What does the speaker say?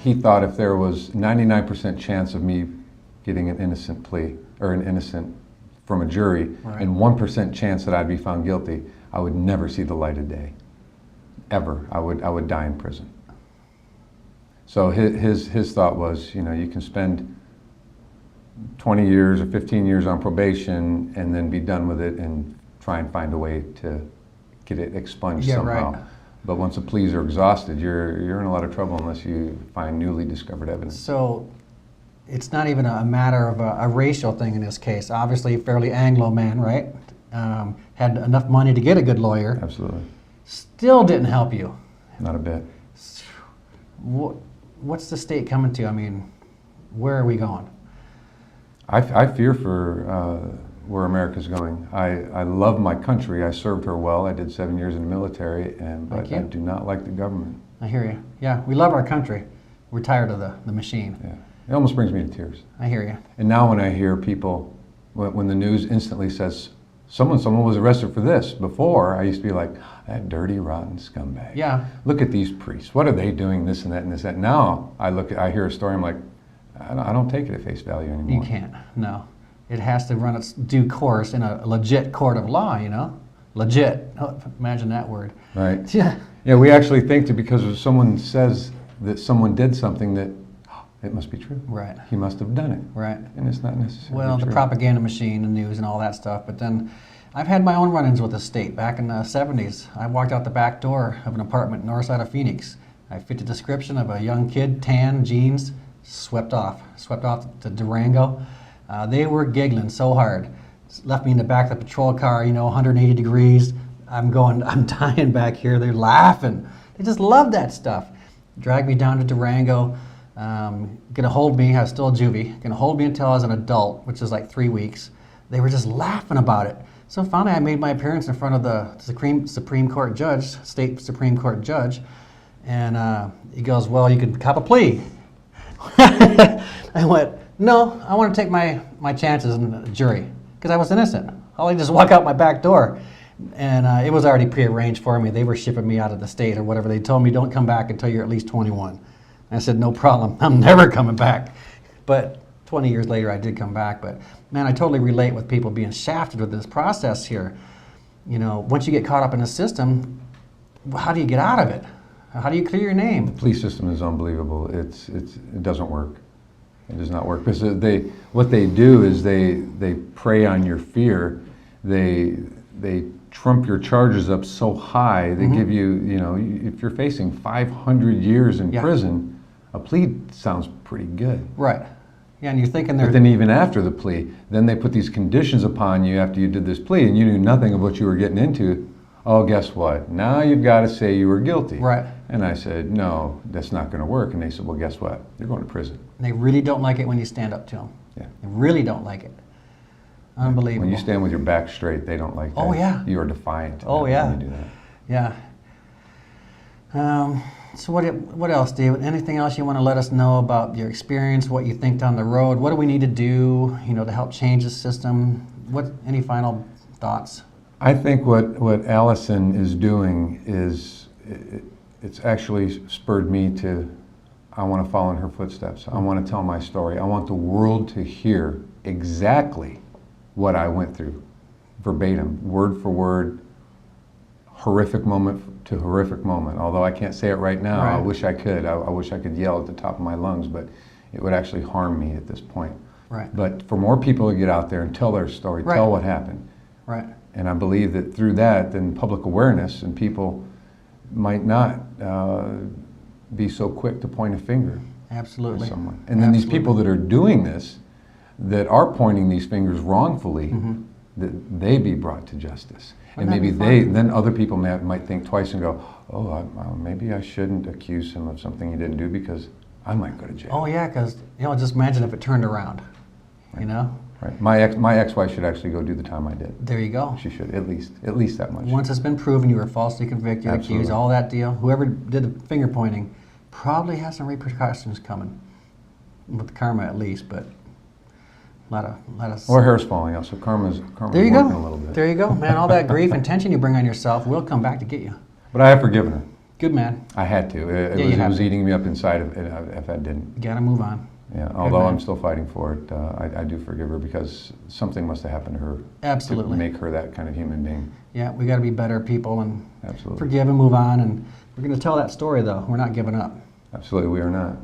he thought if there was 99% chance of me getting an innocent plea, or an innocent from a jury, Right. and 1% chance that I'd be found guilty, I would never see the light of day. Ever. I would die in prison. So his thought was, you know, you can spend 20 years or 15 years on probation and then be done with it and try and find a way to get it expunged somehow. Right. But once the pleas are exhausted, you're in a lot of trouble unless you find newly discovered evidence. So it's not even a matter of a racial thing in this case. Obviously, fairly Anglo man, right? Had enough money to get a good lawyer. Absolutely. Still didn't help you. Not a bit. What's the state coming to? I mean, where are we going? I fear for where America's going. I love my country. I served her well. I did 7 years in the military, but I do not like the government. I hear you. Yeah, we love our country. We're tired of the machine. Yeah. It almost brings me to tears. I hear you. And now when I hear people, when the news instantly says, someone was arrested for this. Before, I used to be like, that dirty, rotten scumbag. Yeah. Look at these priests. What are they doing, this and that and this and that? Now, I hear a story, I'm like, I don't take it at face value anymore. You can't, no. It has to run its due course in a legit court of law, you know? Legit. Oh, imagine that word. Right. Yeah. Yeah, we actually think that because if someone says that someone did something that it must be true. Right. He must have done it. Right. And it's not necessarily Well, true. the propaganda machine, the news and all that stuff. But then I've had my own run-ins with the state. Back in the 70s, I walked out the back door of an apartment north side of Phoenix. I fit the description of a young kid, tan, jeans, swept off to Durango. They were giggling so hard. Left me in the back of the patrol car, you know, 180 degrees. I'm dying back here. They're laughing. They just love that stuff. Dragged me down to Durango. Gonna hold me, I was still a juvie, gonna hold me until I was an adult, which is like 3 weeks. They were just laughing about it. So finally I made my appearance in front of the Supreme Court judge, state Supreme Court judge, and he goes, well, you can cop a plea. I went, no, I want to take my chances in the jury, because I was innocent. I'll just walk out my back door. And it was already prearranged for me. They were shipping me out of the state or whatever. They told me, don't come back until you're at least 21. I said, no problem, I'm never coming back. But 20 years later, I did come back. But man, I totally relate with people being shafted with this process here. You know, once you get caught up in the system, how do you get out of it? How do you clear your name? The police system is unbelievable. It doesn't work. It does not work. Because what they do is they prey on your fear. They trump your charges up so high, they give you, you know, if you're facing 500 years in prison, a plea sounds pretty good. Right. Yeah, and you're thinking they're... But then even after the plea, then they put these conditions upon you after you did this plea and you knew nothing of what you were getting into. Oh, guess what? Now you've got to say you were guilty. Right. And I said, no, that's not going to work. And they said, well, guess what? You're going to prison. And they really don't like it when you stand up to them. Yeah. They really don't like it. Unbelievable. When you stand with your back straight, they don't like that. Oh, yeah. You are defiant. Oh, yeah. When you do that. Yeah. So what else, David? Anything else you want to let us know about your experience, what you think down the road? What do we need to do, you know, to help change the system? Any final thoughts? I think what Allison is doing is, it's actually spurred me to, I want to follow in her footsteps. I want to tell my story. I want the world to hear exactly what I went through, verbatim, word for word, horrific moment to horrific moment. Although I can't say it right now, I wish I could. I wish I could yell at the top of my lungs, but it would actually harm me at this point. Right. But for more people to get out there and tell their story, tell what happened. Right. And I believe that through that, then public awareness and people might not be so quick to point a finger Absolutely. at someone. And then these people that are doing this, that are pointing these fingers wrongfully, that they be brought to justice. And maybe then other people might think twice and go, oh, maybe I shouldn't accuse him of something he didn't do because I might go to jail. Oh yeah, because, you know, just imagine if it turned around, you know? Right. My ex-wife should actually go do the time I did. There you go. She should, at least that much. Once it's been proven you were falsely convicted, accused, all that deal, whoever did the finger pointing probably has some repercussions coming, with karma at least, but a lot of or hair's falling out, so karma's there you working go. a little bit. There you go, man. All that grief and tension you bring on yourself will come back to get you. But I have forgiven her. Good man. I had to. Yeah, you It have was to. eating me up inside if I didn't. You gotta move on. Yeah, although man. I'm still fighting for it, I do forgive her because something must have happened to her Absolutely. to make her that kind of human being. Yeah, we gotta be better people and Absolutely. forgive and move on. And we're gonna tell that story though. We're not giving up. Absolutely, we are not.